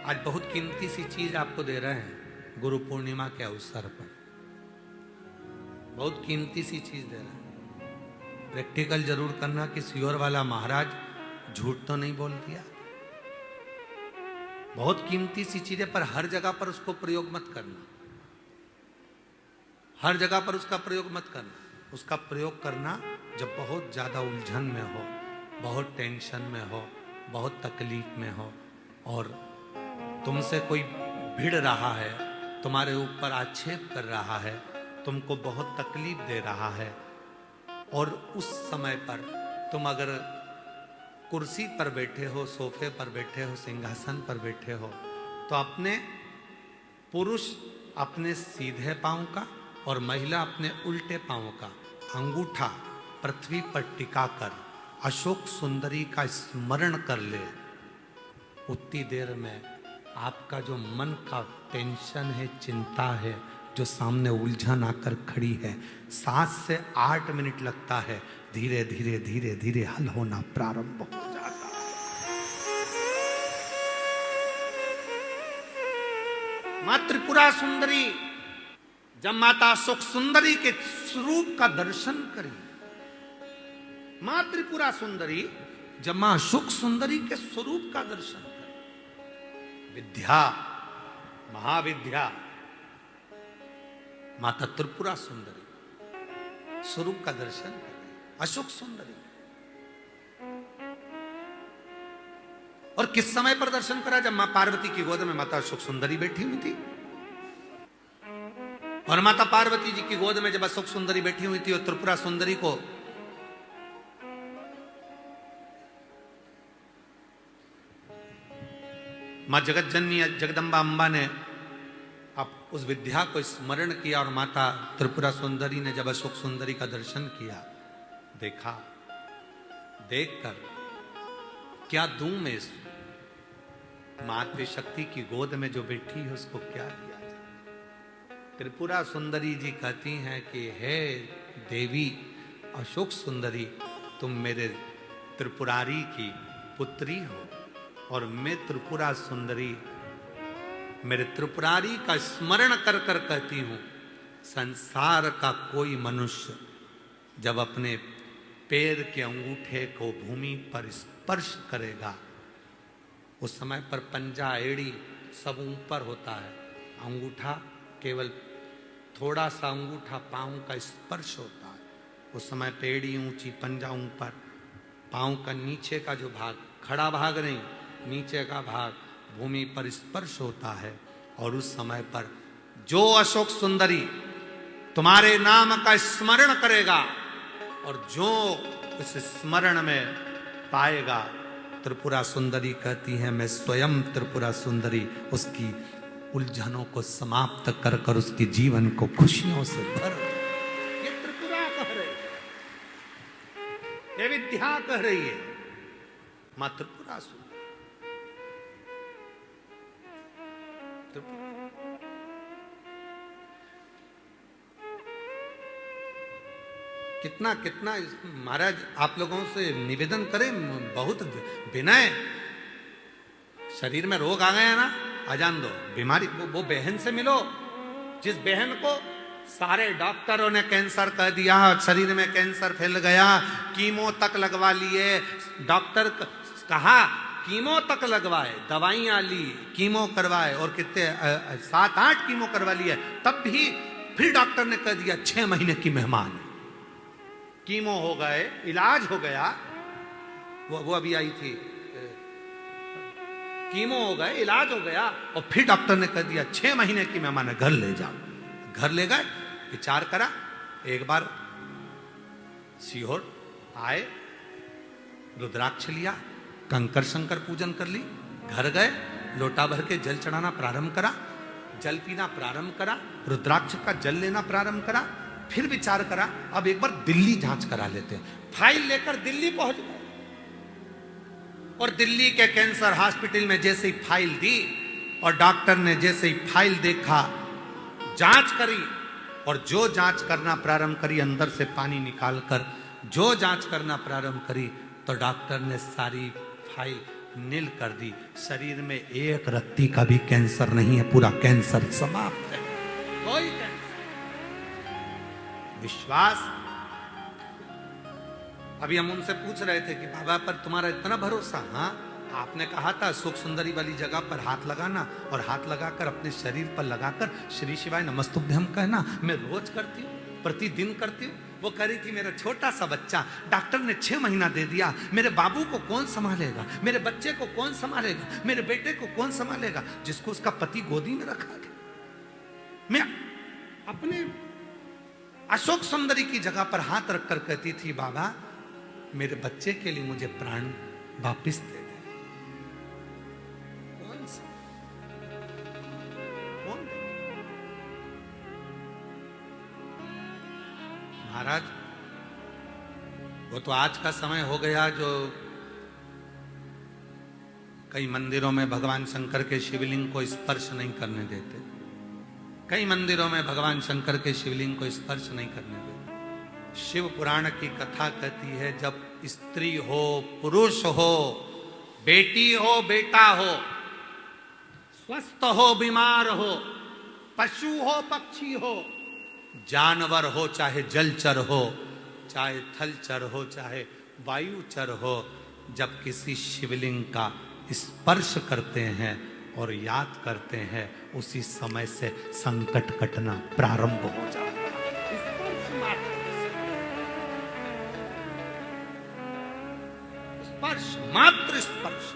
आज बहुत कीमती सी चीज आपको दे रहे हैं गुरु पूर्णिमा के अवसर पर। बहुत कीमती सी चीज दे रहे हैं। प्रैक्टिकल जरूर करना कि सियोर वाला महाराज झूठ तो नहीं बोल दिया। बहुत कीमती सी चीज है, पर हर जगह पर उसको प्रयोग मत करना। हर जगह पर उसका प्रयोग मत करना। उसका प्रयोग करना जब बहुत ज्यादा उलझन में हो, बहुत टेंशन में हो, बहुत तकलीफ में हो और तुमसे कोई भिड़ रहा है, तुम्हारे ऊपर आक्षेप कर रहा है, तुमको बहुत तकलीफ दे रहा है, और उस समय पर तुम अगर कुर्सी पर बैठे हो, सोफे पर बैठे हो, सिंहासन पर बैठे हो, तो अपने पुरुष अपने सीधे पांव का और महिला अपने उल्टे पांव का अंगूठा पृथ्वी पर टिकाकर अशोक सुंदरी का स्मरण कर ले। उतनी देर में आपका जो मन का टेंशन है, चिंता है, जो सामने उलझन आकर खड़ी है, 7 से 8 मिनट लगता है, धीरे धीरे धीरे धीरे हल होना प्रारंभ हो जाता है। मां त्रिपुरा सुंदरी जब माता सुख सुंदरी के स्वरूप का दर्शन करी, मां त्रिपुरा सुंदरी जब मां सुख सुंदरी के स्वरूप का दर्शन करी, विद्या महाविद्या माता त्रिपुरा सुंदरी स्वरूप का दर्शन करें, अशोक सुंदरी। और किस समय पर दर्शन करा? जब मां पार्वती की गोद में माता अशोक सुंदरी बैठी हुई थी। और माता पार्वती जी की गोद में जब अशोक सुंदरी बैठी हुई थी और त्रिपुरा सुंदरी को मां जगत जननी जगदम्बा अम्बा ने अब उस विद्या को स्मरण किया और माता त्रिपुरा सुंदरी ने जब अशोक सुंदरी का दर्शन किया, देखा, देखकर क्या दूं मैं इस मातृ शक्ति की गोद में जो बैठी है उसको क्या दिया जाए? त्रिपुरा सुंदरी जी कहती हैं कि हे देवी अशोक सुंदरी, तुम मेरे त्रिपुरारी की पुत्री हो और मैं त्रिपुरा सुंदरी मेरे त्रिपुरारी का स्मरण कर कर कहती हूं, संसार का कोई मनुष्य जब अपने पैर के अंगूठे को भूमि पर स्पर्श करेगा, उस समय पर पंजा एड़ी सब ऊपर होता है, अंगूठा केवल थोड़ा सा अंगूठा पांव का स्पर्श होता है। उस समय पेड़ी ऊंची, पंजा ऊपर, पांव का नीचे का जो भाग, खड़ा भाग नहीं, नीचे का भाग भूमि पर स्पर्श होता है। और उस समय पर जो अशोक सुंदरी तुम्हारे नाम का स्मरण करेगा और जो उस स्मरण में पाएगा, त्रिपुरा सुंदरी कहती है मैं स्वयं त्रिपुरा सुंदरी उसकी उलझनों को समाप्त कर कर उसके जीवन को खुशियों से भर। ये त्रिपुरा कह रही, ये विद्या कह रही है, मां त्रिपुरा सुंदरी। कितना कितना महाराज आप लोगों से निवेदन करें, बहुत विनय। शरीर में रोग आ गया ना, अजान दो, बीमारी, वो बहन से मिलो जिस बहन को सारे डॉक्टरों ने कैंसर कह दिया, शरीर में कैंसर फैल गया, कीमो तक लगवा लिए, डॉक्टर कहा कीमो तक लगवाए, दवाइयां ली, कीमो करवाए और कितने 7-8 कीमो करवा लिए, तब भी फिर डॉक्टर ने कह दिया 6 महीने की मेहमान। कीमो हो गए, इलाज हो गया, वो अभी आई थी, कीमो हो गए, इलाज हो गया, और फिर डॉक्टर ने कह दिया 6 महीने की मेहमान है, घर ले जाओ। घर ले गए, विचार करा, एक बार सीहोर आए, रुद्राक्ष लिया, कंकर शंकर पूजन कर ली, घर गए, लोटा भर के जल चढ़ाना प्रारंभ करा, जल पीना प्रारंभ करा, रुद्राक्ष का जल लेना प्रारंभ करा, फिर विचार करा अब एक बार दिल्ली जांच करा लेते हैं। फाइल लेकर दिल्ली पहुंच गए और दिल्ली के कैंसर हॉस्पिटल में जैसे ही फाइल दी और डॉक्टर ने जैसे ही फाइल देखा, जांच करी और जो जांच करना प्रारंभ करी, अंदर से पानी निकालकर जो जांच करना प्रारंभ करी, तो डॉक्टर ने सारी फाइल नील कर दी। शरीर में एक रत्ती का भी कैंसर नहीं है, पूरा कैंसर समाप्त है, कोई कैंसर। विश्वास। अभी हम उनसे पूछ रहे थे कि बाबा पर तुम्हारा इतना भरोसा। हाँ, आपने कहा था सुख सुंदरी वाली जगह पर हाथ लगाना और हाथ लगाकर अपने शरीर पर लगाकर श्री शिवाय नमस्तुभ्यम कहना। मैं रोज करती हूँ, प्रतिदिन करती हूँ। वो कह रही थी मेरा छोटा सा बच्चा, डॉक्टर ने 6 महीना दे दिया, मेरे बाबू को कौन संभालेगा, मेरे बच्चे को कौन संभालेगा, मेरे बेटे को कौन संभालेगा, जिसको उसका पति गोदी में रखा गया। मैं अपने अशोक सुंदरी की जगह पर हाथ रखकर कहती थी बाबा मेरे बच्चे के लिए मुझे प्राण वापिस दे दे। कौन सा कौन? महाराज वो तो आज का समय हो गया जो कई मंदिरों में भगवान शंकर के शिवलिंग को स्पर्श नहीं करने देते। कई मंदिरों में भगवान शंकर के शिवलिंग को स्पर्श नहीं करने देते। शिव पुराण की कथा कहती है जब स्त्री हो, पुरुष हो, बेटी हो, बेटा हो, स्वस्थ हो, बीमार हो, पशु हो, पक्षी हो, जानवर हो, चाहे जलचर हो, चाहे थलचर हो, चाहे वायुचर हो, जब किसी शिवलिंग का स्पर्श करते हैं और याद करते हैं उसी समय से संकट कटना प्रारंभ हो जाता है। स्पर्श मात्र स्पर्श।